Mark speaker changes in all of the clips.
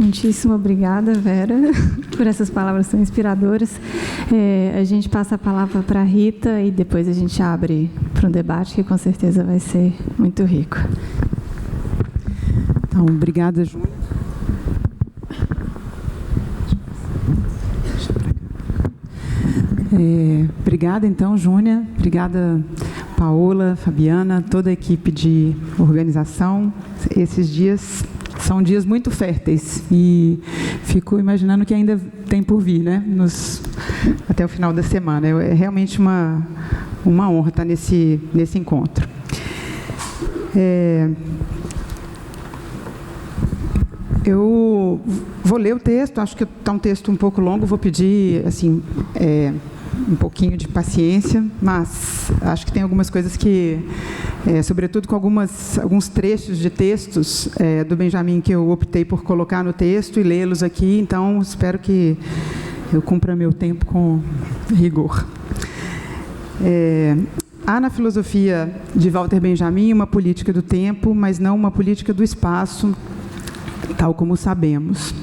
Speaker 1: Muitíssimo obrigada, Vera, por essas palavras tão inspiradoras. A gente passa a palavra para a Rita e depois a gente abre para um debate que com certeza vai ser muito rico.
Speaker 2: Então, obrigada, Júnia. Obrigada, então, Júnia. Obrigada, Paola, Fabiana, toda a equipe de organização. Esses dias são dias muito férteis e fico imaginando que ainda tem por vir, né? Até o final da semana. É realmente uma honra estar nesse encontro. Eu vou ler o texto, acho que está um texto um pouco longo, vou pedir assim, um pouquinho de paciência, mas acho que tem algumas coisas que, sobretudo com alguns trechos de textos do Benjamin que eu optei por colocar no texto e lê-los aqui, então espero que eu cumpra meu tempo com rigor. Há na filosofia de Walter Benjamin uma política do tempo, mas não uma política do espaço, tal como sabemos.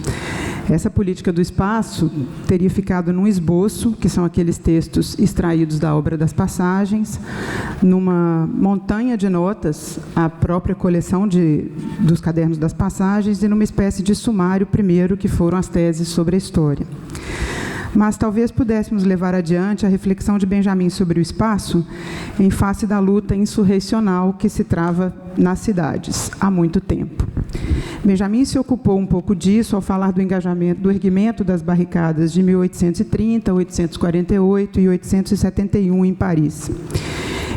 Speaker 2: Essa política do espaço teria ficado num esboço, que são aqueles textos extraídos da obra das passagens, numa montanha de notas, a própria coleção dos cadernos das passagens, e numa espécie de sumário primeiro, que foram as teses sobre a história. Mas talvez pudéssemos levar adiante a reflexão de Benjamin sobre o espaço em face da luta insurrecional que se trava nas cidades há muito tempo. Benjamin se ocupou um pouco disso ao falar do engajamento, do erguimento das barricadas de 1830, 848 e 871 em Paris.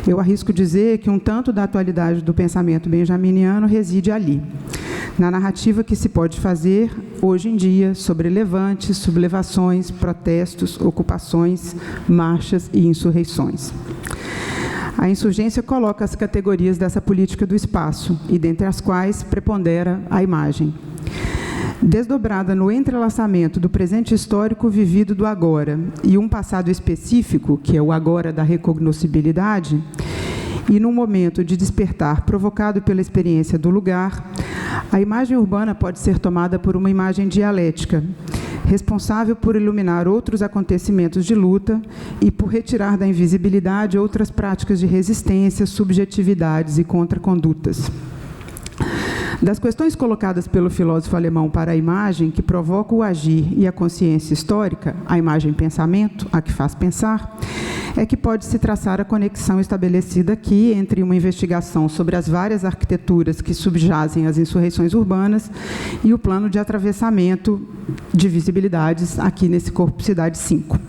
Speaker 2: Eu arrisco dizer que um tanto da atualidade do pensamento benjaminiano reside ali, na narrativa que se pode fazer, hoje em dia, sobre levantes, sublevações, protestos, ocupações, marchas e insurreições. A insurgência coloca as categorias dessa política do espaço, e dentre as quais prepondera a imagem. Desdobrada no entrelaçamento do presente histórico vivido do agora e um passado específico, que é o agora da recognoscibilidade, e num momento de despertar provocado pela experiência do lugar, a imagem urbana pode ser tomada por uma imagem dialética, responsável por iluminar outros acontecimentos de luta e por retirar da invisibilidade outras práticas de resistência, subjetividades e contracondutas. Das questões colocadas pelo filósofo alemão para a imagem, que provoca o agir e a consciência histórica, a imagem-pensamento, a que faz pensar, é que pode-se traçar a conexão estabelecida aqui entre uma investigação sobre as várias arquiteturas que subjazem as insurreições urbanas e o plano de atravessamento de visibilidades aqui nesse Corpo Cidade 5.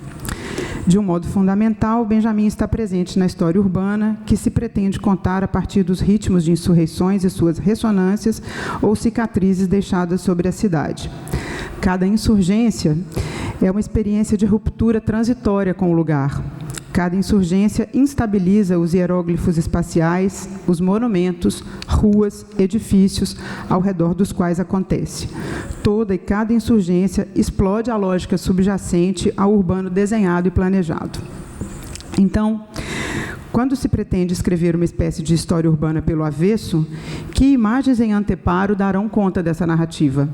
Speaker 2: De um modo fundamental, Benjamin está presente na história urbana, que se pretende contar a partir dos ritmos de insurreições e suas ressonâncias ou cicatrizes deixadas sobre a cidade. Cada insurgência é uma experiência de ruptura transitória com o lugar. Cada insurgência instabiliza os hieróglifos espaciais, os monumentos, ruas, edifícios ao redor dos quais acontece. Toda e cada insurgência explode a lógica subjacente ao urbano desenhado e planejado. Então, quando se pretende escrever uma espécie de história urbana pelo avesso, que imagens em anteparo darão conta dessa narrativa?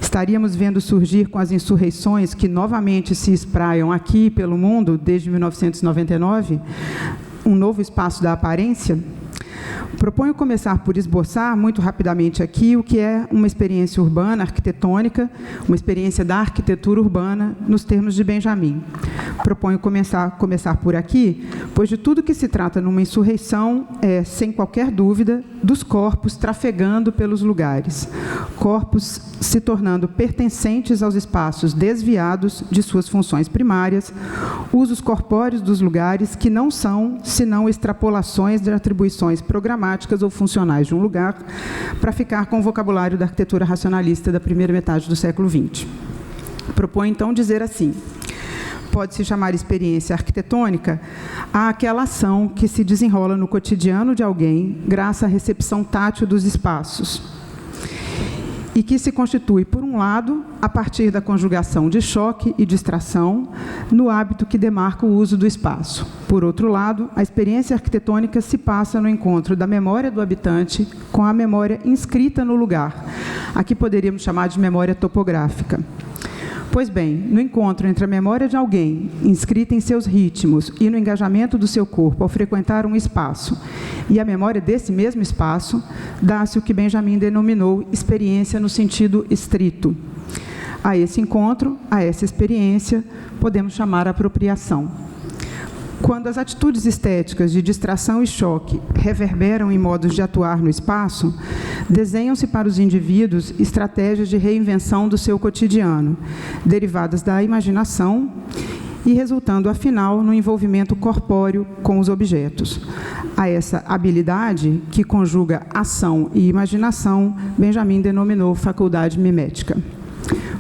Speaker 2: Estaríamos vendo surgir com as insurreições que novamente se espraiam aqui pelo mundo desde 1999, um novo espaço da aparência? Proponho começar por esboçar muito rapidamente aqui o que é uma experiência urbana arquitetônica, uma experiência da arquitetura urbana nos termos de Benjamin. Proponho começar por aqui, pois de tudo que se trata numa insurreição é, sem qualquer dúvida, dos corpos trafegando pelos lugares, corpos se tornando pertencentes aos espaços desviados de suas funções primárias, usos corpóreos dos lugares que não são senão extrapolações de atribuições programáticas ou funcionais de um lugar, para ficar com o vocabulário da arquitetura racionalista da primeira metade do século XX. Proponho, então, dizer assim: pode-se chamar experiência arquitetônica àquela ação que se desenrola no cotidiano de alguém, graças à recepção tátil dos espaços. e que se constitui, por um lado, a partir da conjugação de choque e distração no hábito que demarca o uso do espaço. Por outro lado, a experiência arquitetônica se passa no encontro da memória do habitante com a memória inscrita no lugar. Aqui poderíamos chamar de memória topográfica. Pois bem, no encontro entre a memória de alguém, inscrita em seus ritmos e no engajamento do seu corpo ao frequentar um espaço, e a memória desse mesmo espaço, dá-se o que Benjamin denominou experiência no sentido estrito. A esse encontro, a essa experiência, podemos chamar apropriação. Quando as atitudes estéticas de distração e choque reverberam em modos de atuar no espaço, desenham-se para os indivíduos estratégias de reinvenção do seu cotidiano, derivadas da imaginação e resultando, afinal, no envolvimento corpóreo com os objetos. A essa habilidade, que conjuga ação e imaginação, Benjamin denominou faculdade mimética.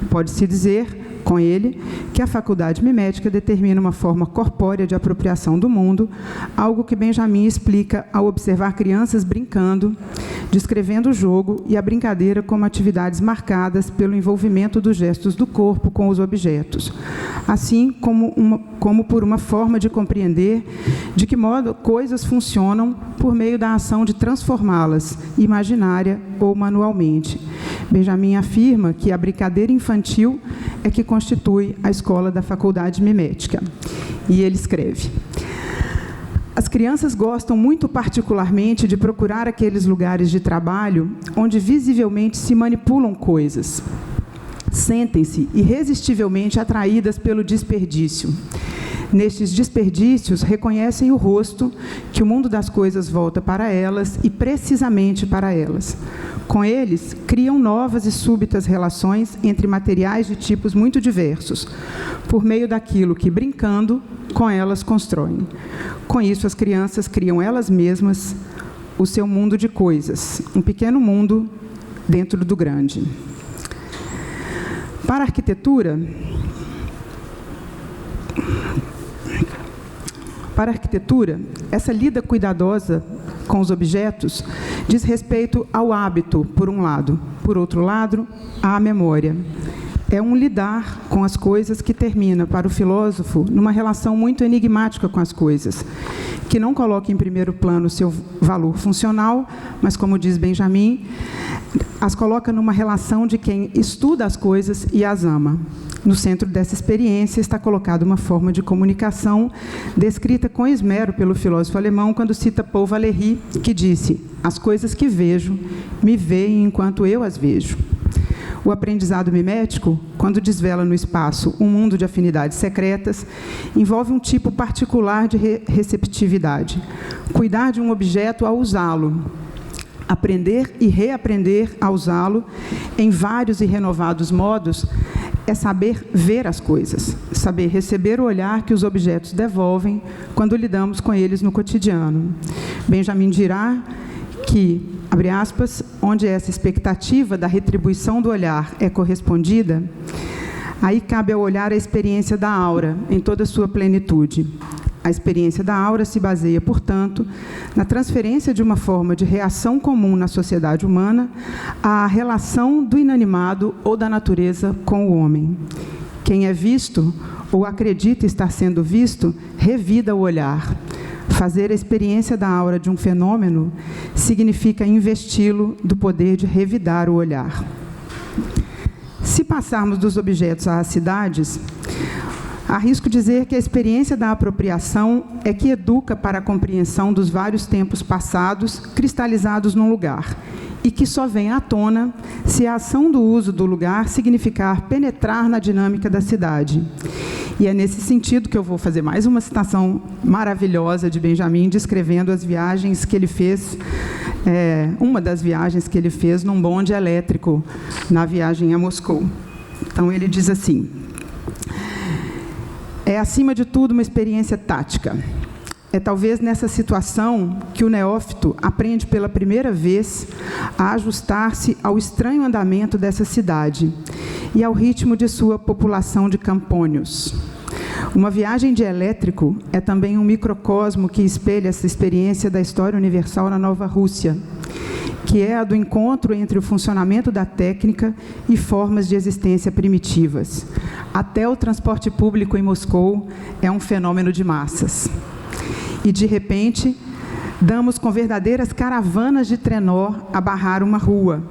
Speaker 2: Pode-se dizer, com ele, que a faculdade mimética determina uma forma corpórea de apropriação do mundo, algo que Benjamin explica ao observar crianças brincando, descrevendo o jogo e a brincadeira como atividades marcadas pelo envolvimento dos gestos do corpo com os objetos, assim como por uma forma de compreender de que modo coisas funcionam por meio da ação de transformá-las, imaginária ou manualmente. Benjamin afirma que a brincadeira infantil é que constitui a escola da faculdade mimética. E ele escreve: as crianças gostam muito particularmente de procurar aqueles lugares de trabalho onde visivelmente se manipulam coisas. Sentem-se irresistivelmente atraídas pelo desperdício. Nestes desperdícios, reconhecem o rosto que o mundo das coisas volta para elas e precisamente para elas. Com eles, criam novas e súbitas relações entre materiais de tipos muito diversos, por meio daquilo que, brincando, com elas constroem. Com isso, as crianças criam elas mesmas o seu mundo de coisas, um pequeno mundo dentro do grande. Para a arquitetura, essa lida cuidadosa com os objetos diz respeito ao hábito, por um lado. Por outro lado, à memória. É um lidar com as coisas que termina, para o filósofo, numa relação muito enigmática com as coisas, que não coloca em primeiro plano o seu valor funcional, mas, como diz Benjamin, as coloca numa relação de quem estuda as coisas e as ama. No centro dessa experiência está colocada uma forma de comunicação descrita com esmero pelo filósofo alemão quando cita Paul Valéry, que disse: as coisas que vejo me veem enquanto eu as vejo. O aprendizado mimético, quando desvela no espaço um mundo de afinidades secretas, envolve um tipo particular de receptividade. Cuidar de um objeto ao usá-lo. Aprender e reaprender a usá-lo em vários e renovados modos é saber ver as coisas, saber receber o olhar que os objetos devolvem quando lidamos com eles no cotidiano. Benjamin dirá que, abre aspas, onde essa expectativa da retribuição do olhar é correspondida, aí cabe ao olhar a experiência da aura em toda a sua plenitude. A experiência da aura se baseia, portanto, na transferência de uma forma de reação comum na sociedade humana à relação do inanimado ou da natureza com o homem. Quem é visto ou acredita estar sendo visto, revida o olhar. Fazer a experiência da aura de um fenômeno significa investi-lo do poder de revidar o olhar. Se passarmos dos objetos às cidades, arrisco dizer que a experiência da apropriação é que educa para a compreensão dos vários tempos passados cristalizados num lugar, e que só vem à tona se a ação do uso do lugar significar penetrar na dinâmica da cidade. E é nesse sentido que eu vou fazer mais uma citação maravilhosa de Benjamin, descrevendo as viagens que ele fez, uma das viagens que ele fez num bonde elétrico, na viagem a Moscou. Então, ele diz assim: é, acima de tudo, uma experiência tática. É talvez nessa situação que o neófito aprende pela primeira vez a ajustar-se ao estranho andamento dessa cidade e ao ritmo de sua população de campônios. Uma viagem de elétrico é também um microcosmo que espelha essa experiência da história universal na Nova Rússia, que é a do encontro entre o funcionamento da técnica e formas de existência primitivas. Até o transporte público em Moscou é um fenômeno de massas. E, de repente, damos com verdadeiras caravanas de trenó a barrar uma rua.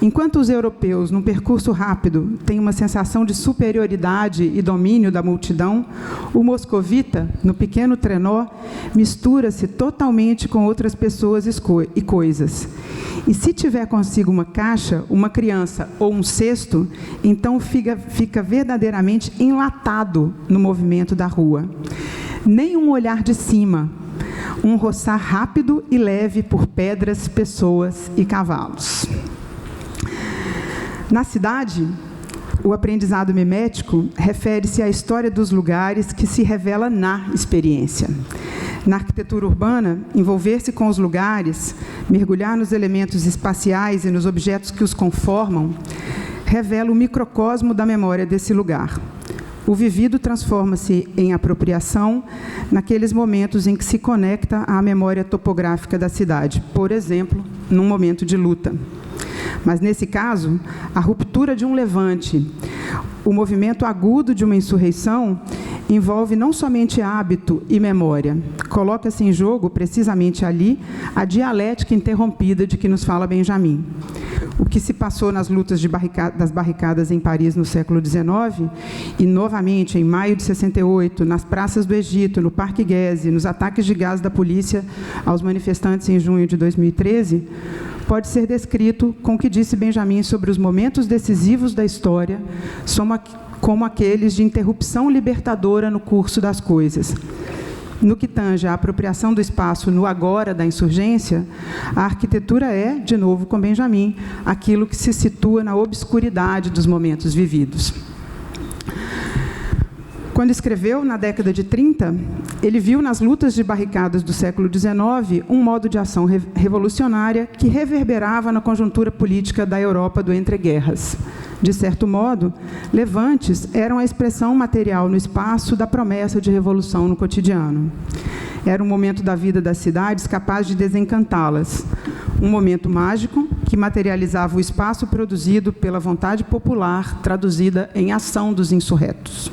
Speaker 2: Enquanto os europeus, num percurso rápido, têm uma sensação de superioridade e domínio da multidão, o moscovita, no pequeno trenó, mistura-se totalmente com outras pessoas e coisas. E se tiver consigo uma caixa, uma criança ou um cesto, então fica verdadeiramente enlatado no movimento da rua. Nem um olhar de cima, um roçar rápido e leve por pedras, pessoas e cavalos. Na cidade, o aprendizado mimético refere-se à história dos lugares que se revela na experiência. Na arquitetura urbana, envolver-se com os lugares, mergulhar nos elementos espaciais e nos objetos que os conformam, revela o microcosmo da memória desse lugar. O vivido transforma-se em apropriação naqueles momentos em que se conecta à memória topográfica da cidade, por exemplo, num momento de luta. Mas, nesse caso, a ruptura de um levante, o movimento agudo de uma insurreição, envolve não somente hábito e memória. Coloca-se em jogo, precisamente ali, a dialética interrompida de que nos fala Benjamin. O que se passou nas lutas das barricadas em Paris no século XIX, e, novamente, em maio de 68, nas praças do Egito, no Parque Gezi, nos ataques de gás da polícia aos manifestantes em junho de 2013, pode ser descrito com o que disse Benjamin sobre os momentos decisivos da história, como aqueles de interrupção libertadora no curso das coisas. No que tange à apropriação do espaço no agora da insurgência, a arquitetura é, de novo com Benjamin, aquilo que se situa na obscuridade dos momentos vividos. Quando escreveu, na década de 30, ele viu nas lutas de barricadas do século XIX um modo de ação revolucionária que reverberava na conjuntura política da Europa do entreguerras. De certo modo, levantes eram a expressão material no espaço da promessa de revolução no cotidiano. Era um momento da vida das cidades capaz de desencantá-las. Um momento mágico que materializava o espaço produzido pela vontade popular, traduzida em ação dos insurretos.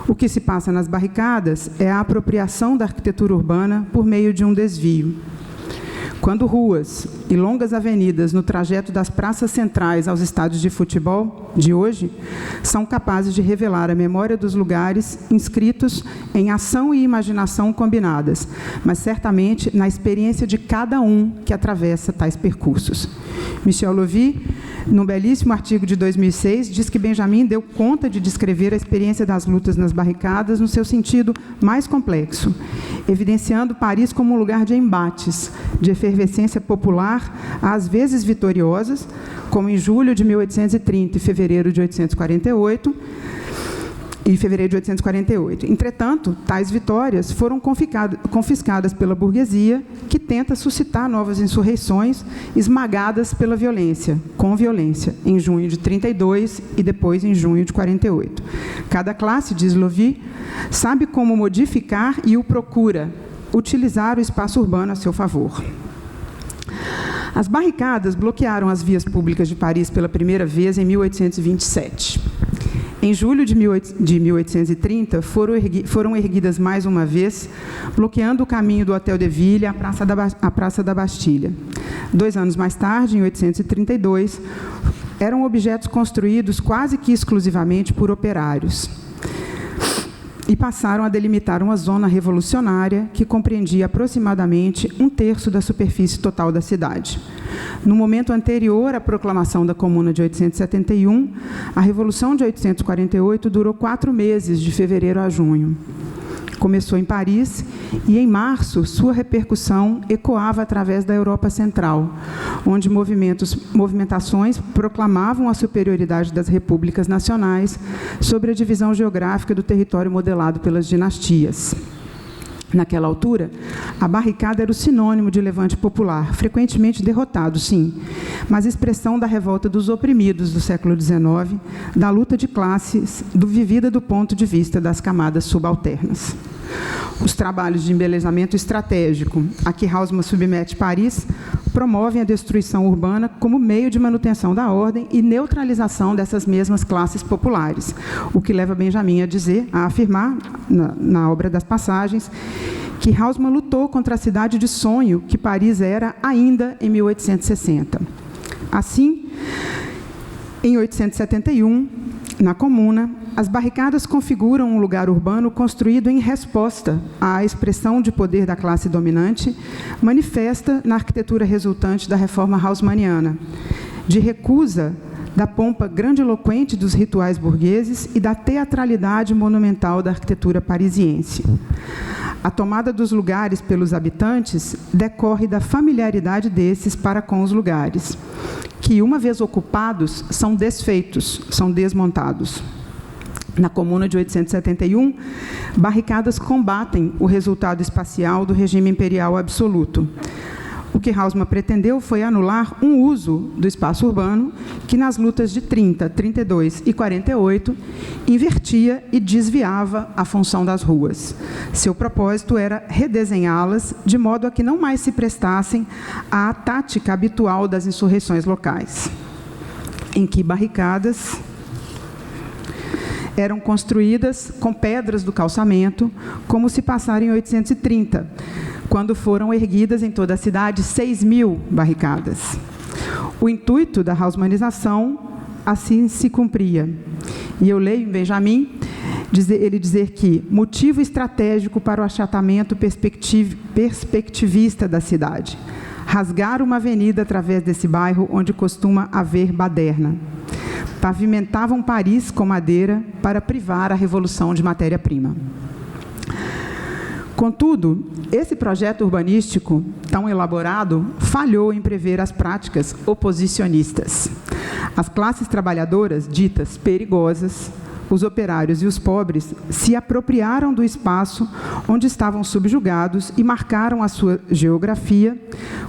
Speaker 2: O que se passa nas barricadas é a apropriação da arquitetura urbana por meio de um desvio. Quando ruas e longas avenidas no trajeto das praças centrais aos estádios de futebol de hoje são capazes de revelar a memória dos lugares inscritos em ação e imaginação combinadas, mas certamente na experiência de cada um que atravessa tais percursos. Michel Lovy, num belíssimo artigo de 2006, diz que Benjamin deu conta de descrever a experiência das lutas nas barricadas no seu sentido mais complexo, evidenciando Paris como um lugar de embates, de efervescência popular, às vezes vitoriosas, como em julho de 1830 e fevereiro de 1848, Entretanto, tais vitórias foram confiscadas pela burguesia, que tenta suscitar novas insurreições esmagadas pela violência, com violência, em junho de 32 e depois em junho de 48. Cada classe, diz Lovy, sabe como modificar e o procura, utilizar o espaço urbano a seu favor. As barricadas bloquearam as vias públicas de Paris pela primeira vez em 1827. Em julho de 1830, foram erguidas mais uma vez, bloqueando o caminho do Hotel de Ville à Praça da Bastilha. 2 anos mais tarde, em 1832, eram objetos construídos quase que exclusivamente por operários e passaram a delimitar uma zona revolucionária que compreendia aproximadamente 1/3 da superfície total da cidade. No momento anterior à proclamação da Comuna de 871, a Revolução de 848 durou 4 meses, de fevereiro a junho. Começou em Paris e, em março, sua repercussão ecoava através da Europa Central, onde movimentações proclamavam a superioridade das repúblicas nacionais sobre a divisão geográfica do território modelado pelas dinastias. Naquela altura, a barricada era o sinônimo de levante popular, frequentemente derrotado, sim, mas expressão da revolta dos oprimidos do século XIX, da luta de classes, vivida do ponto de vista das camadas subalternas. Os trabalhos de embelezamento estratégico a que Haussmann submete Paris promovem a destruição urbana como meio de manutenção da ordem e neutralização dessas mesmas classes populares, o que leva Benjamin a afirmar, na obra das Passagens, que Haussmann lutou contra a cidade de sonho que Paris era ainda em 1860. Assim, em 1871, na Comuna, as barricadas configuram um lugar urbano construído em resposta à expressão de poder da classe dominante, manifesta na arquitetura resultante da reforma haussmanniana, de recusa da pompa grandiloquente dos rituais burgueses e da teatralidade monumental da arquitetura parisiense. A tomada dos lugares pelos habitantes decorre da familiaridade desses para com os lugares, que, uma vez ocupados, são desfeitos, são desmontados. Na Comuna de 1871, barricadas combatem o resultado espacial do regime imperial absoluto. O que Haussmann pretendeu foi anular um uso do espaço urbano que, nas lutas de 30, 32 e 48, invertia e desviava a função das ruas. Seu propósito era redesenhá-las de modo a que não mais se prestassem à tática habitual das insurreições locais, em que barricadas eram construídas com pedras do calçamento, como se passara em 830, quando foram erguidas em toda a cidade 6.000 barricadas. O intuito da haussmannização assim se cumpria. E eu leio em Benjamin ele dizer que motivo estratégico para o achatamento perspectivista da cidade. Rasgar uma avenida através desse bairro onde costuma haver baderna. Pavimentavam Paris com madeira para privar a revolução de matéria-prima. Contudo, esse projeto urbanístico, tão elaborado, falhou em prever as práticas oposicionistas. As classes trabalhadoras, ditas perigosas, os operários e os pobres, se apropriaram do espaço onde estavam subjugados e marcaram a sua geografia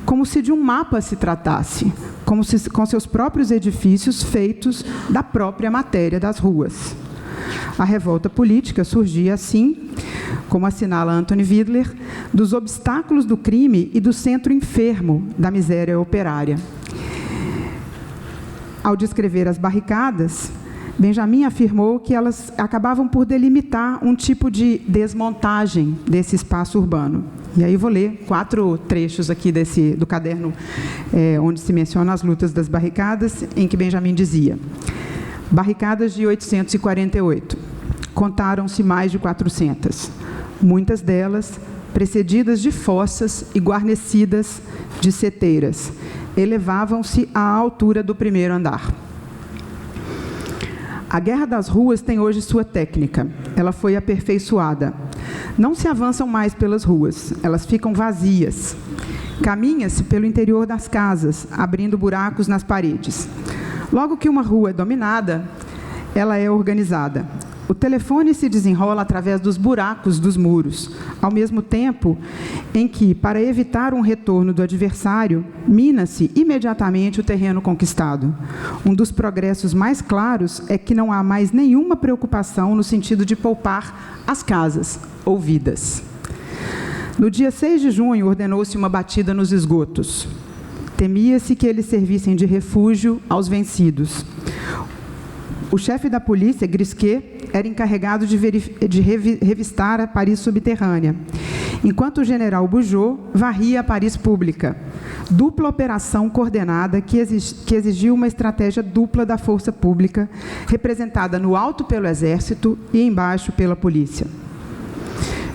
Speaker 2: como se de um mapa se tratasse, como se com seus próprios edifícios feitos da própria matéria das ruas. A revolta política surgia assim, como assinala Anthony Widler, dos obstáculos do crime e do centro enfermo da miséria operária. Ao descrever as barricadas, Benjamin afirmou que elas acabavam por delimitar um tipo de desmontagem desse espaço urbano. E aí vou ler 4 trechos aqui do caderno onde se menciona as lutas das barricadas, em que Benjamin dizia: barricadas de 848. Contaram-se mais de 400. Muitas delas precedidas de fossas e guarnecidas de seteiras. Elevavam-se à altura do primeiro andar. A guerra das ruas tem hoje sua técnica. Ela foi aperfeiçoada. Não se avançam mais pelas ruas, elas ficam vazias. Caminha-se pelo interior das casas, abrindo buracos nas paredes. Logo que uma rua é dominada, ela é organizada. O telefone se desenrola através dos buracos dos muros, ao mesmo tempo em que, para evitar um retorno do adversário, mina-se imediatamente o terreno conquistado. Um dos progressos mais claros é que não há mais nenhuma preocupação no sentido de poupar as casas ou vidas. No dia 6 de junho, ordenou-se uma batida nos esgotos. Temia-se que eles servissem de refúgio aos vencidos. O chefe da polícia, Grisquet, era encarregado de revistar a Paris subterrânea, enquanto o general Bugeaud varria a Paris pública. Dupla operação coordenada que exigiu uma estratégia dupla da força pública, representada no alto pelo exército e embaixo pela polícia.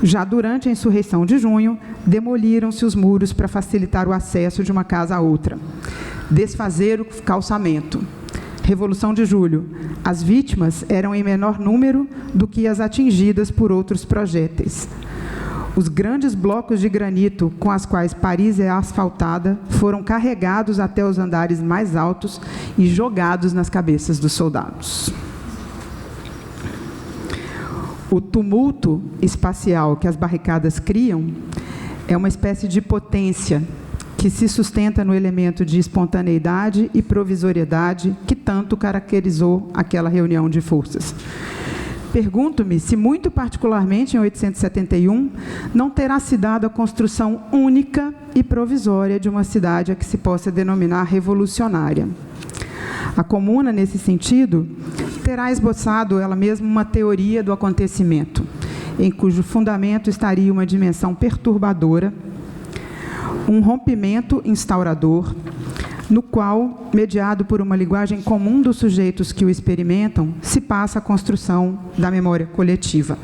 Speaker 2: Já durante a insurreição de junho, demoliram-se os muros para facilitar o acesso de uma casa a outra. Desfazer o calçamento. Revolução de Julho. As vítimas eram em menor número do que as atingidas por outros projéteis. Os grandes blocos de granito com as quais Paris é asfaltada foram carregados até os andares mais altos e jogados nas cabeças dos soldados. O tumulto espacial que as barricadas criam é uma espécie de potência que se sustenta no elemento de espontaneidade e provisoriedade que tanto caracterizou aquela reunião de forças. pergunto-me se, muito particularmente em 871, não terá se dado a construção única e provisória de uma cidade a que se possa denominar revolucionária. A Comuna, nesse sentido, terá esboçado ela mesma uma teoria do acontecimento, em cujo fundamento estaria uma dimensão perturbadora, um rompimento instaurador, no qual, mediado por uma linguagem comum dos sujeitos que o experimentam, se passa a construção da memória coletiva.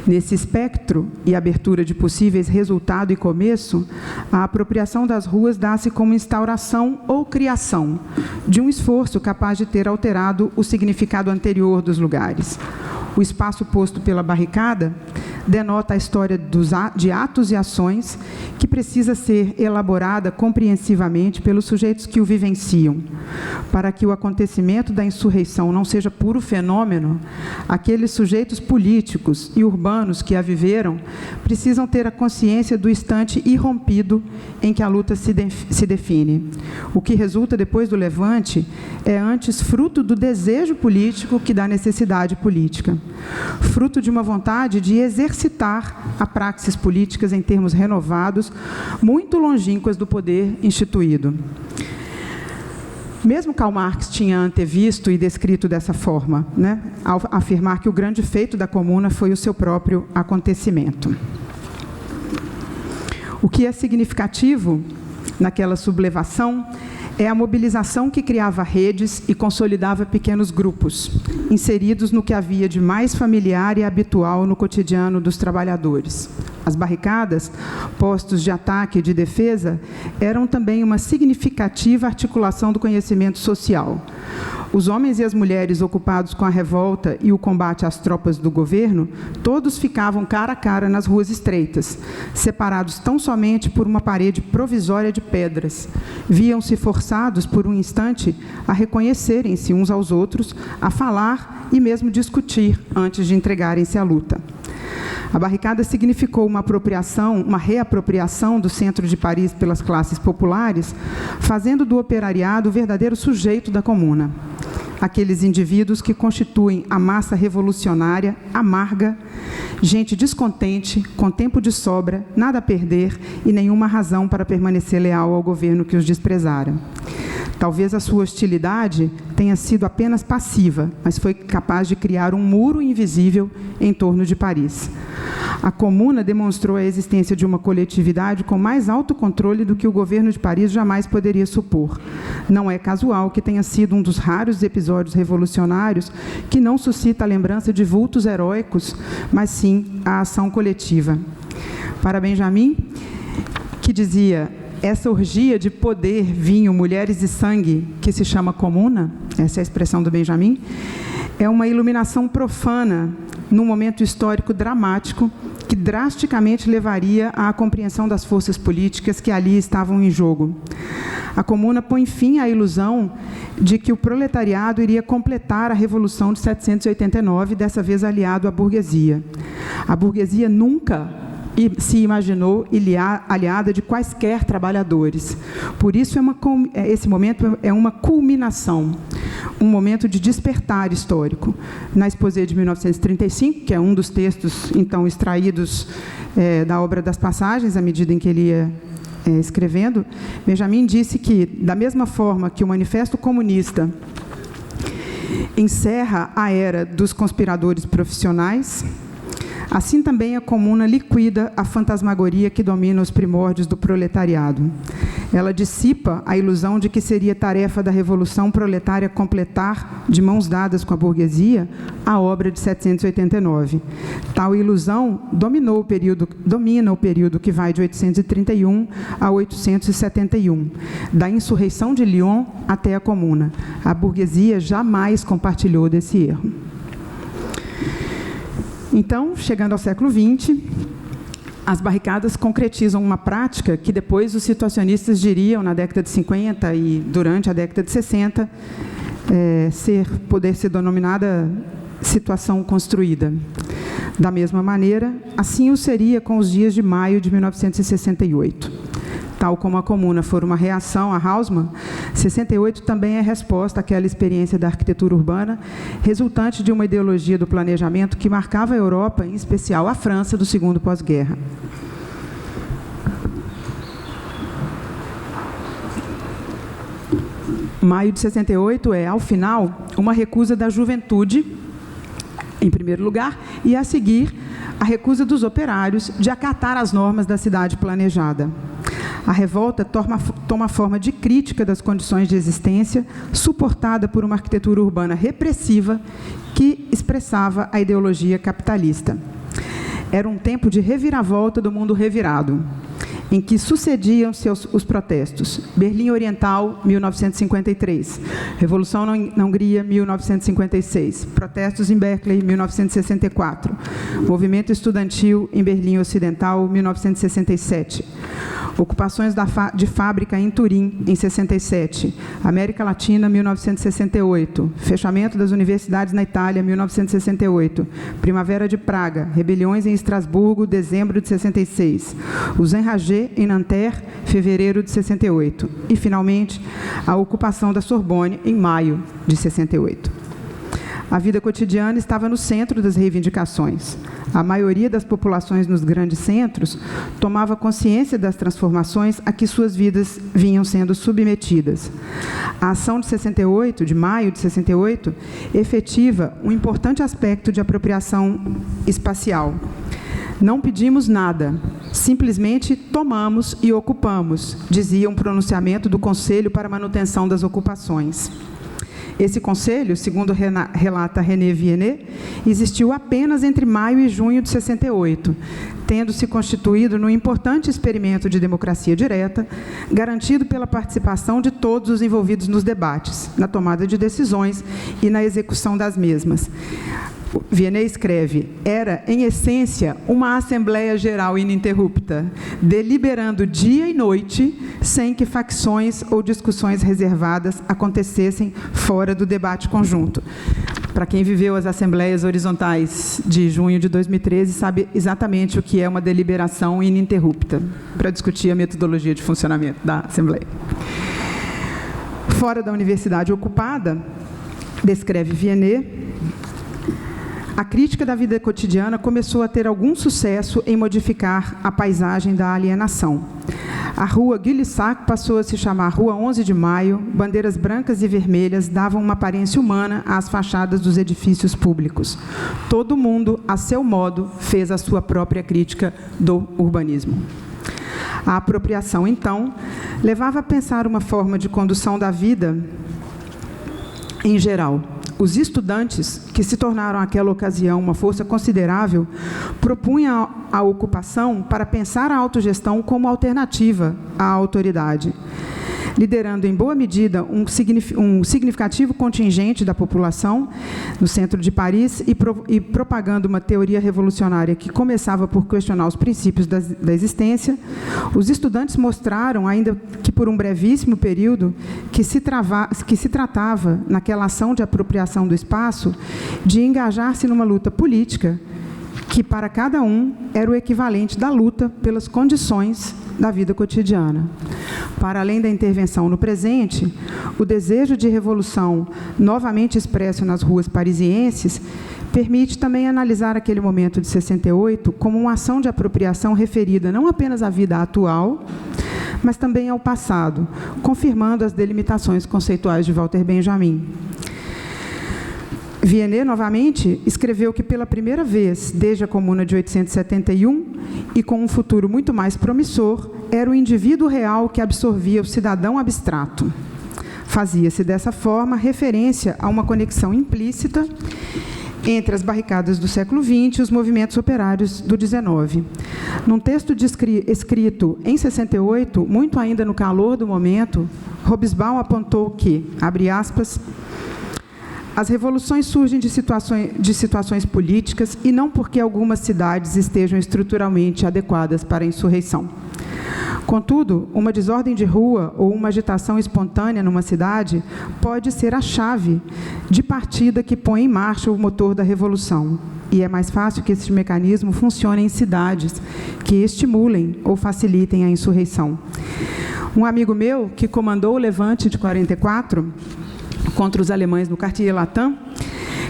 Speaker 2: Nesse espectro e abertura de possíveis resultado e começo, a apropriação das ruas dá-se como instauração ou criação de um esforço capaz de ter alterado o significado anterior dos lugares. O espaço posto pela barricada denota a história de atos e ações que precisa ser elaborada compreensivamente pelos sujeitos que o vivenciam. Para que o acontecimento da insurreição não seja puro fenômeno, aqueles sujeitos políticos e urbanos que a viveram precisam ter a consciência do instante irrompido em que a luta se define. O que resulta depois do levante é antes fruto do desejo político que da necessidade política, fruto de uma vontade de exercitar a praxis políticas em termos renovados, muito longínquas do poder instituído. Mesmo Karl Marx tinha antevisto e descrito dessa forma, ao afirmar que o grande feito da Comuna foi o seu próprio acontecimento. O que é significativo naquela sublevação é a mobilização que criava redes e consolidava pequenos grupos, inseridos no que havia de mais familiar e habitual no cotidiano dos trabalhadores. As barricadas, postos de ataque e de defesa, eram também uma significativa articulação do conhecimento social. Os homens e as mulheres ocupados com a revolta e o combate às tropas do governo, todos ficavam cara a cara nas ruas estreitas, separados tão somente por uma parede provisória de pedras. Viam-se forçados, por um instante, a reconhecerem-se uns aos outros, a falar e mesmo discutir antes de entregarem-se à luta. A barricada significou uma reapropriação do centro de Paris pelas classes populares, fazendo do operariado o verdadeiro sujeito da Comuna. Aqueles indivíduos que constituem a massa revolucionária, amarga, gente descontente, com tempo de sobra, nada a perder e nenhuma razão para permanecer leal ao governo que os desprezara. Talvez a sua hostilidade tenha sido apenas passiva, mas foi capaz de criar um muro invisível em torno de Paris. A Comuna demonstrou a existência de uma coletividade com mais autocontrole do que o governo de Paris jamais poderia supor. Não é casual que tenha sido um dos raros episódios revolucionários que não suscita a lembrança de vultos heróicos, mas sim a ação coletiva. Para Benjamin, que dizia: essa orgia de poder, vinho, mulheres e sangue, que se chama Comuna, essa é a expressão do Benjamin, é uma iluminação profana num momento histórico dramático que drasticamente levaria à compreensão das forças políticas que ali estavam em jogo. A Comuna põe fim à ilusão de que o proletariado iria completar a Revolução de 789, dessa vez aliado à burguesia. A burguesia nunca se imaginou aliada de quaisquer trabalhadores. Por isso, esse momento é uma culminação, um momento de despertar histórico. Na Exposé de 1935, que é um dos textos, então, extraídos da obra das Passagens, à medida em que ele ia escrevendo, Benjamin disse que, da mesma forma que o Manifesto Comunista encerra a era dos conspiradores profissionais, assim também a Comuna liquida a fantasmagoria que domina os primórdios do proletariado. Ela dissipa a ilusão de que seria tarefa da Revolução Proletária completar, de mãos dadas com a burguesia, a obra de 789. Tal ilusão domina o período que vai de 831 a 871, da insurreição de Lyon até a Comuna. A burguesia jamais compartilhou desse erro. Então, chegando ao século XX, as barricadas concretizam uma prática que depois os situacionistas diriam, na década de 50 e durante a década de 60, poder ser denominada situação construída. Da mesma maneira, assim o seria com os dias de maio de 1968. tal como a Comuna for uma reação a Haussmann, 68 também é resposta àquela experiência da arquitetura urbana, resultante de uma ideologia do planejamento que marcava a Europa, em especial a França, do segundo pós-guerra. Maio de 68 é, ao final, uma recusa da juventude, em primeiro lugar, e, a seguir, a recusa dos operários de acatar as normas da cidade planejada. A revolta toma forma de crítica das condições de existência, suportada por uma arquitetura urbana repressiva que expressava a ideologia capitalista. Era um tempo de reviravolta do mundo revirado, em que sucediam-se os protestos. Berlim Oriental, 1953. Revolução na Hungria, 1956. Protestos em Berkeley, 1964. Movimento estudantil em Berlim Ocidental, 1967. Ocupações de fábrica em Turim, em 67. América Latina, 1968. Fechamento das universidades na Itália, 1968. Primavera de Praga. Rebeliões em Estrasburgo, dezembro de 66. Os Enragés, em Nanterre, fevereiro de 68. E, finalmente, a ocupação da Sorbonne, em maio de 68. A vida cotidiana estava no centro das reivindicações. A maioria das populações nos grandes centros tomava consciência das transformações a que suas vidas vinham sendo submetidas. A ação de 68, de maio de 68, efetiva um importante aspecto de apropriação espacial. Não pedimos nada, simplesmente tomamos e ocupamos, dizia um pronunciamento do Conselho para a Manutenção das Ocupações. Esse conselho, segundo relata René Viennet, existiu apenas entre maio e junho de 68, tendo se constituído num importante experimento de democracia direta, garantido pela participação de todos os envolvidos nos debates, na tomada de decisões e na execução das mesmas. Viennet escreve: era, em essência, uma Assembleia Geral ininterrupta, deliberando dia e noite, sem que facções ou discussões reservadas acontecessem fora do debate conjunto. Para quem viveu as Assembleias Horizontais de junho de 2013, sabe exatamente o que é uma deliberação ininterrupta, para discutir a metodologia de funcionamento da Assembleia. Fora da universidade ocupada, descreve Viennet, a crítica da vida cotidiana começou a ter algum sucesso em modificar a paisagem da alienação. A rua Gay-Lussac passou a se chamar Rua 11 de Maio, bandeiras brancas e vermelhas davam uma aparência humana às fachadas dos edifícios públicos. Todo mundo, a seu modo, fez a sua própria crítica do urbanismo. A apropriação, então, levava a pensar uma forma de condução da vida em geral. Os estudantes, que se tornaram naquela ocasião uma força considerável, propunham a ocupação para pensar a autogestão como alternativa à autoridade, liderando em boa medida um significativo contingente da população no centro de Paris e propagando uma teoria revolucionária que começava por questionar os princípios da existência. Os estudantes mostraram, ainda que por um brevíssimo período, que se tratava, naquela ação de apropriação do espaço, de engajar-se numa luta política que, para cada um, era o equivalente da luta pelas condições da vida cotidiana. Para além da intervenção no presente, o desejo de revolução novamente expresso nas ruas parisienses permite também analisar aquele momento de 68 como uma ação de apropriação referida não apenas à vida atual, mas também ao passado, confirmando as delimitações conceituais de Walter Benjamin. Viennet, novamente, escreveu que, pela primeira vez desde a Comuna de 1871, e com um futuro muito mais promissor, era o indivíduo real que absorvia o cidadão abstrato. Fazia-se, dessa forma, referência a uma conexão implícita entre as barricadas do século XX e os movimentos operários do XIX. Num texto escrito em 68, muito ainda no calor do momento, Hobsbawm apontou que, abre aspas, as revoluções surgem de situações políticas e não porque algumas cidades estejam estruturalmente adequadas para a insurreição. Contudo, uma desordem de rua ou uma agitação espontânea numa cidade pode ser a chave de partida que põe em marcha o motor da revolução. E é mais fácil que esse mecanismo funcione em cidades que estimulem ou facilitem a insurreição. Um amigo meu, que comandou o levante de 44 contra os alemães no Quartier-Latin,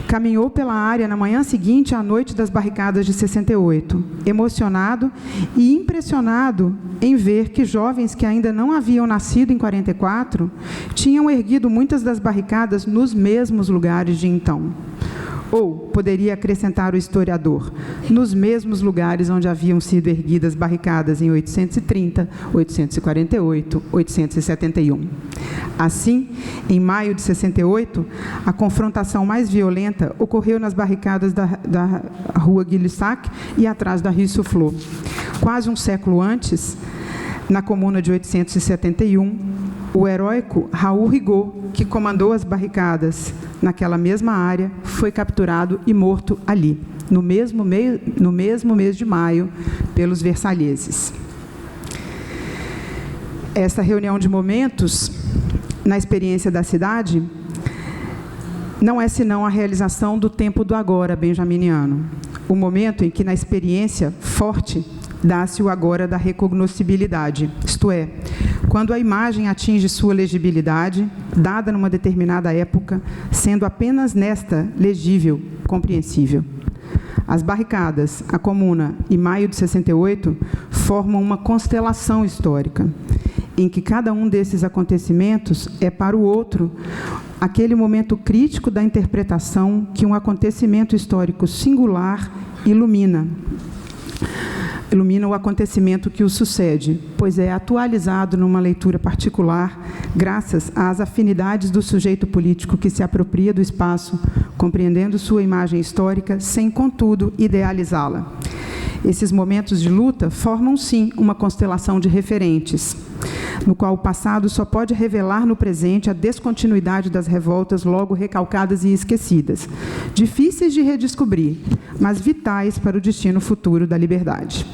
Speaker 2: caminhou pela área na manhã seguinte à noite das barricadas de 68, emocionado e impressionado em ver que jovens que ainda não haviam nascido em 44 tinham erguido muitas das barricadas nos mesmos lugares de então. Ou, poderia acrescentar o historiador, nos mesmos lugares onde haviam sido erguidas barricadas em 830, 848, 871. Assim, em maio de 68, a confrontação mais violenta ocorreu nas barricadas da Rua Gay-Lussac e atrás da Rue Soufflot. Quase um século antes, na Comuna de 871, o heróico Raul Rigaud, que comandou as barricadas naquela mesma área, foi capturado e morto ali, no mesmo mês de maio, pelos versalheses. Essa reunião de momentos, na experiência da cidade, não é senão a realização do tempo do agora benjaminiano, o momento em que, na experiência forte, dá-se o agora da recognoscibilidade, isto é, quando a imagem atinge sua legibilidade, dada numa determinada época, sendo apenas nesta legível, compreensível. As barricadas, a Comuna e maio de 68 formam uma constelação histórica, em que cada um desses acontecimentos é para o outro aquele momento crítico da interpretação que um acontecimento histórico singular ilumina o acontecimento que o sucede, pois é atualizado numa leitura particular, graças às afinidades do sujeito político que se apropria do espaço, compreendendo sua imagem histórica, sem, contudo, idealizá-la. Esses momentos de luta formam, sim, uma constelação de referentes, no qual o passado só pode revelar no presente a descontinuidade das revoltas logo recalcadas e esquecidas, difíceis de redescobrir, mas vitais para o destino futuro da liberdade.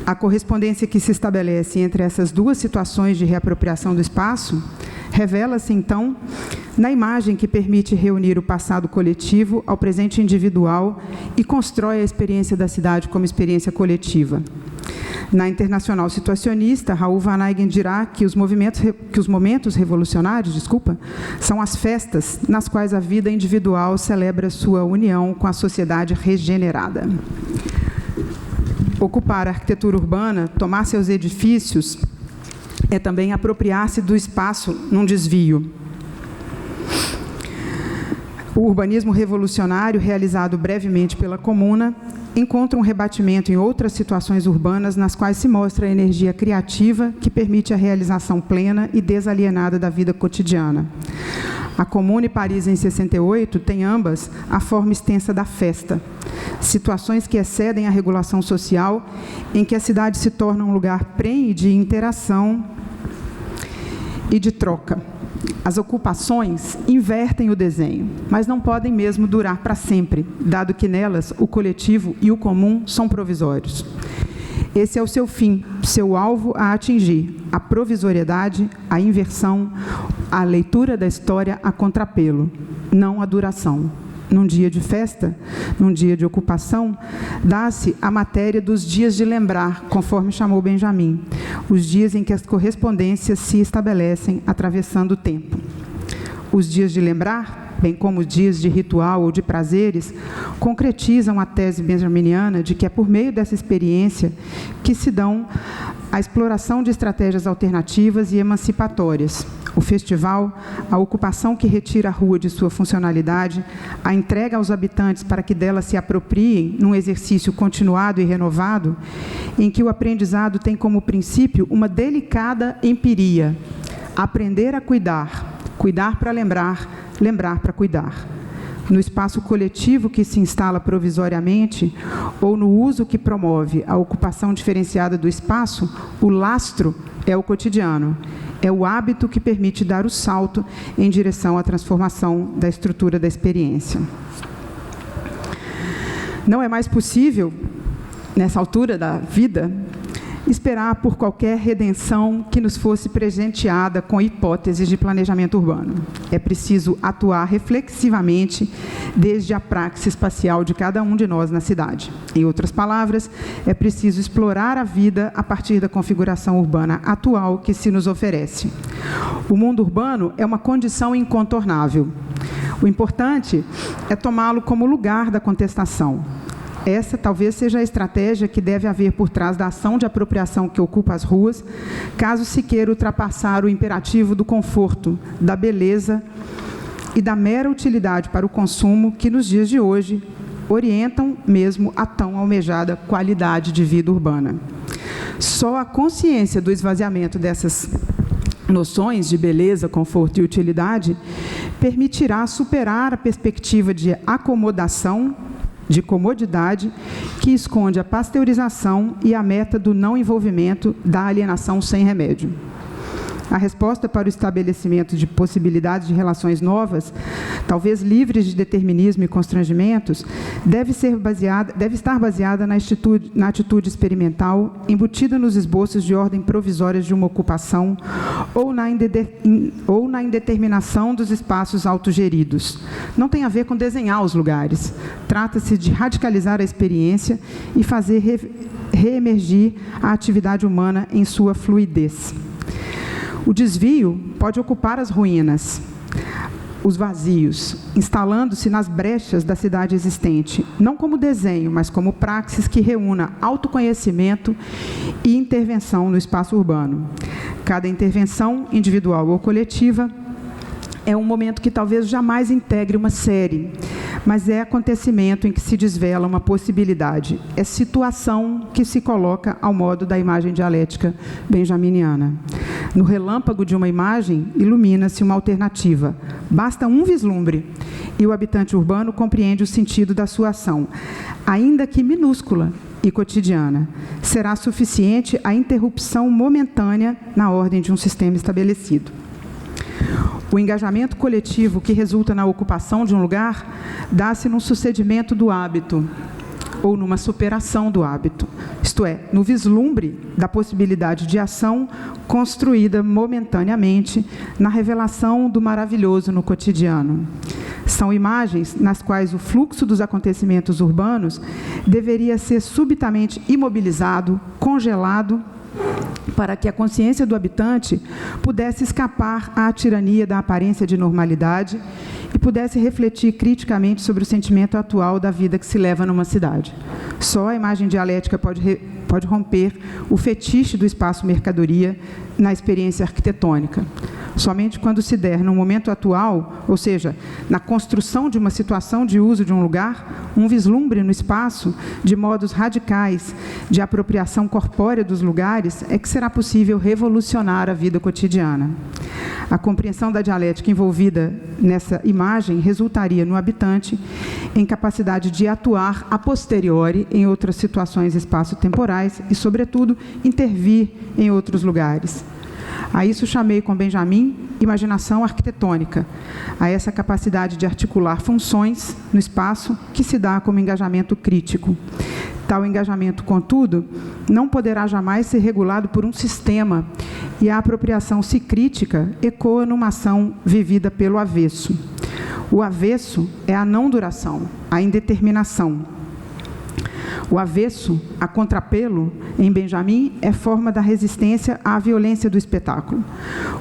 Speaker 2: A correspondência que se estabelece entre essas duas situações de reapropriação do espaço revela-se, então, na imagem que permite reunir o passado coletivo ao presente individual e constrói a experiência da cidade como experiência coletiva. Na Internacional Situacionista, Raul Van Eygen dirá que os momentos revolucionários, são as festas nas quais a vida individual celebra sua união com a sociedade regenerada. Ocupar a arquitetura urbana, tomar seus edifícios, é também apropriar-se do espaço num desvio. O urbanismo revolucionário, realizado brevemente pela Comuna, encontra um rebatimento em outras situações urbanas nas quais se mostra a energia criativa que permite a realização plena e desalienada da vida cotidiana. A Comuna e Paris, em 68, têm ambas a forma extensa da festa, situações que excedem a regulação social, em que a cidade se torna um lugar prenhe de interação e de troca. As ocupações invertem o desenho, mas não podem mesmo durar para sempre, dado que nelas o coletivo e o comum são provisórios. Esse é o seu fim, seu alvo a atingir, a provisoriedade, a inversão, a leitura da história a contrapelo, não a duração. Num dia de festa, num dia de ocupação, dá-se a matéria dos dias de lembrar, conforme chamou Benjamin, os dias em que as correspondências se estabelecem atravessando o tempo. Os dias de lembrar, bem como os dias de ritual ou de prazeres, concretizam a tese benjaminiana de que é por meio dessa experiência que se dão a exploração de estratégias alternativas e emancipatórias. O festival, a ocupação que retira a rua de sua funcionalidade, a entrega aos habitantes para que dela se apropriem num exercício continuado e renovado, em que o aprendizado tem como princípio uma delicada empiria, aprender a cuidar, cuidar para lembrar, lembrar para cuidar. No espaço coletivo que se instala provisoriamente, ou no uso que promove a ocupação diferenciada do espaço, o lastro é o cotidiano. É o hábito que permite dar o salto em direção à transformação da estrutura da experiência. Não é mais possível, nessa altura da vida, esperar por qualquer redenção que nos fosse presenteada com hipóteses de planejamento urbano. É preciso atuar reflexivamente desde a praxis espacial de cada um de nós na cidade. Em outras palavras, é preciso explorar a vida a partir da configuração urbana atual que se nos oferece. O mundo urbano é uma condição incontornável. O importante é tomá-lo como lugar da contestação. Essa talvez seja a estratégia que deve haver por trás da ação de apropriação que ocupa as ruas, caso se queira ultrapassar o imperativo do conforto, da beleza e da mera utilidade para o consumo que, nos dias de hoje, orientam mesmo a tão almejada qualidade de vida urbana. Só a consciência do esvaziamento dessas noções de beleza, conforto e utilidade permitirá superar a perspectiva de acomodação, de comodidade, que esconde a pasteurização e a meta do não envolvimento da alienação sem remédio. A resposta para o estabelecimento de possibilidades de relações novas, talvez livres de determinismo e constrangimentos, deve estar baseada na atitude experimental, embutida nos esboços de ordem provisórias de uma ocupação ou na indeterminação dos espaços autogeridos. Não tem a ver com desenhar os lugares. Trata-se de radicalizar a experiência e fazer reemergir a atividade humana em sua fluidez. O desvio pode ocupar as ruínas, os vazios, instalando-se nas brechas da cidade existente, não como desenho, mas como praxis que reúna autoconhecimento e intervenção no espaço urbano. Cada intervenção, individual ou coletiva, é um momento que talvez jamais integre uma série, mas é acontecimento em que se desvela uma possibilidade. É situação que se coloca ao modo da imagem dialética benjaminiana. No relâmpago de uma imagem, ilumina-se uma alternativa. Basta um vislumbre e o habitante urbano compreende o sentido da sua ação, ainda que minúscula e cotidiana. Será suficiente a interrupção momentânea na ordem de um sistema estabelecido. O engajamento coletivo que resulta na ocupação de um lugar dá-se num sucedimento do hábito, ou numa superação do hábito, isto é, no vislumbre da possibilidade de ação construída momentaneamente na revelação do maravilhoso no cotidiano. São imagens nas quais o fluxo dos acontecimentos urbanos deveria ser subitamente imobilizado, congelado, para que a consciência do habitante pudesse escapar à tirania da aparência de normalidade e pudesse refletir criticamente sobre o sentimento atual da vida que se leva numa cidade. Só a imagem dialética pode romper o fetiche do espaço mercadoria na experiência arquitetônica. Somente quando se der, no momento atual, ou seja, na construção de uma situação de uso de um lugar, um vislumbre no espaço de modos radicais de apropriação corpórea dos lugares, é que será possível revolucionar a vida cotidiana. A compreensão da dialética envolvida nessa imagem resultaria no habitante em capacidade de atuar a posteriori em outras situações espaço-temporais e, sobretudo, intervir em outros lugares. A isso chamei com Benjamin imaginação arquitetônica, a essa capacidade de articular funções no espaço que se dá como engajamento crítico. Tal engajamento, contudo, não poderá jamais ser regulado por um sistema, e a apropriação crítica ecoa numa ação vivida pelo avesso. O avesso é a não duração, a indeterminação. O avesso, a contrapelo, em Benjamin, é forma da resistência à violência do espetáculo.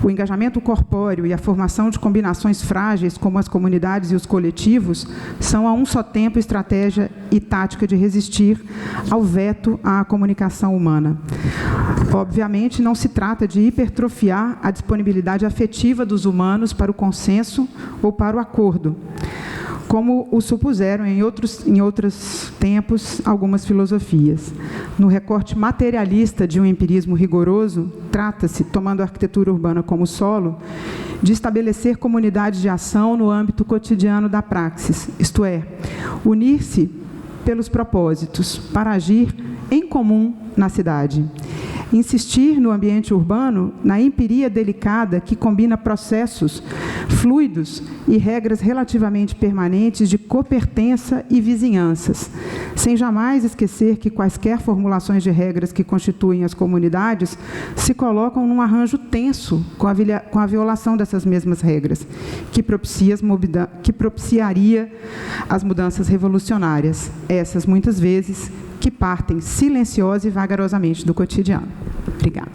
Speaker 2: O engajamento corpóreo e a formação de combinações frágeis, como as comunidades e os coletivos, são a um só tempo estratégia e tática de resistir ao veto à comunicação humana. Obviamente, não se trata de hipertrofiar a disponibilidade afetiva dos humanos para o consenso ou para o acordo, como o supuseram em outros tempos algumas filosofias. No recorte materialista de um empirismo rigoroso, trata-se, tomando a arquitetura urbana como solo, de estabelecer comunidades de ação no âmbito cotidiano da praxis, isto é, unir-se pelos propósitos, para agir em comum na cidade. insistir no ambiente urbano na empiria delicada que combina processos fluidos e regras relativamente permanentes de copertença e vizinhanças, sem jamais esquecer que quaisquer formulações de regras que constituem as comunidades se colocam num arranjo tenso com a violação dessas mesmas regras, que propiciaria as mudanças revolucionárias, essas muitas vezes que partem silenciosa e vagarosamente do cotidiano. Obrigada.